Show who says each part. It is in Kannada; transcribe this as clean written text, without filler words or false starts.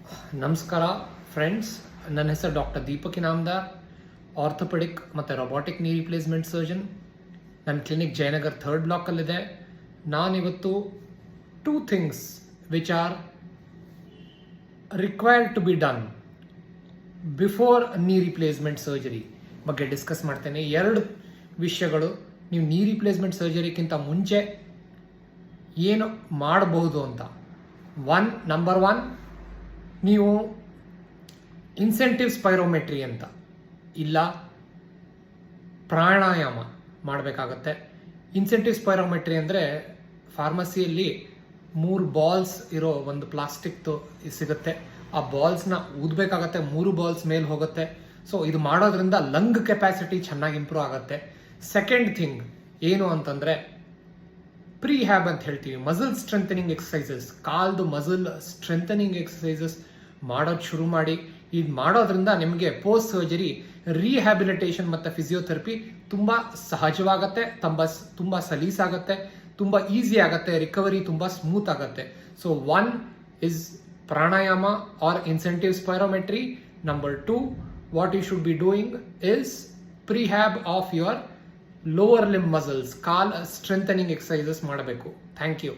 Speaker 1: ನಮಸ್ಕಾರ ಫ್ರೆಂಡ್ಸ್, ನನ್ನ ಹೆಸರು ಡಾಕ್ಟರ್ ದೀಪಕ್ ಇನಾಮದಾರ್, ಆರ್ಥೋಪೆಡಿಕ್ ಮತ್ತು ರೊಬಾಟಿಕ್ ನೀ ರಿಪ್ಲೇಸ್ಮೆಂಟ್ ಸರ್ಜನ್. ನನ್ನ ಕ್ಲಿನಿಕ್ ಜಯನಗರ್ 3rd ಬ್ಲಾಕಲ್ಲಿದೆ. ನಾನಿವತ್ತು 2 things which are required to be done before knee replacement surgery ಬಗ್ಗೆ ಡಿಸ್ಕಸ್ ಮಾಡ್ತೇನೆ. 2 ವಿಷಯಗಳು ನೀವು ನೀ ರಿಪ್ಲೇಸ್ಮೆಂಟ್ ಸರ್ಜರಿಗಿಂತ ಮುಂಚೆ ಏನು ಮಾಡಬಹುದು ಅಂತ. ನಂಬರ್ 1, ನೀವು ಇನ್ಸೆಂಟಿವ್ ಸ್ಪೈರೋಮೆಟ್ರಿ ಅಂತ ಇಲ್ಲ ಪ್ರಾಣಾಯಾಮ ಮಾಡಬೇಕಾಗತ್ತೆ. ಇನ್ಸೆಂಟಿವ್ ಸ್ಪೈರೋಮೆಟ್ರಿ ಅಂದರೆ ಫಾರ್ಮಸಿಯಲ್ಲಿ 3 ಬಾಲ್ಸ್ ಇರೋ ಒಂದು ಪ್ಲಾಸ್ಟಿಕ್ದು ಸಿಗುತ್ತೆ. ಆ ಬಾಲ್ಸ್ನ ಊದಬೇಕಾಗತ್ತೆ. 3 ಬಾಲ್ಸ್ ಮೇಲೆ ಹೋಗುತ್ತೆ. ಸೊ ಇದು ಮಾಡೋದ್ರಿಂದ ಲಂಗ್ ಕೆಪಾಸಿಟಿ ಚೆನ್ನಾಗಿ ಇಂಪ್ರೂವ್ ಆಗುತ್ತೆ. ಸೆಕೆಂಡ್ ಥಿಂಗ್ ಏನು ಅಂತಂದರೆ ಪ್ರಿಹ್ಯಾಬ್ ಅಂತ ಹೇಳ್ತೀವಿ, ಮಸಲ್ ಸ್ಟ್ರೆಂಥನಿಂಗ್ ಎಕ್ಸಸೈಸಸ್. ಕಾಲ್ದು ಮಸಲ್ ಸ್ಟ್ರೆಂಥನಿಂಗ್ ಎಕ್ಸಸೈಸಸ್ ಮಾಡೋದು ಶುರು ಮಾಡಿ. ಇದು ಮಾಡೋದ್ರಿಂದ ನಿಮಗೆ ಪೋಸ್ಟ್ ಸರ್ಜರಿ ರಿಹ್ಯಾಬಿಲಿಟೇಷನ್ ಮತ್ತು ಫಿಸಿಯೋಥೆರಪಿ ತುಂಬ ಸಹಜವಾಗತ್ತೆ, ತುಂಬ ಸಲೀಸಾಗತ್ತೆ, ತುಂಬ ಈಸಿ ಆಗುತ್ತೆ, ರಿಕವರಿ ತುಂಬ ಸ್ಮೂತ್ ಆಗುತ್ತೆ. So 1 is pranayama or incentive spirometry. Number 2, what you should be doing is prehab of your lower limb muscles, ಕಾಲ್ ಸ್ಟ್ರೆಂಥನಿಂಗ್ ಎಕ್ಸಸೈಸಸ್ ಮಾಡಬೇಕು. Thank you.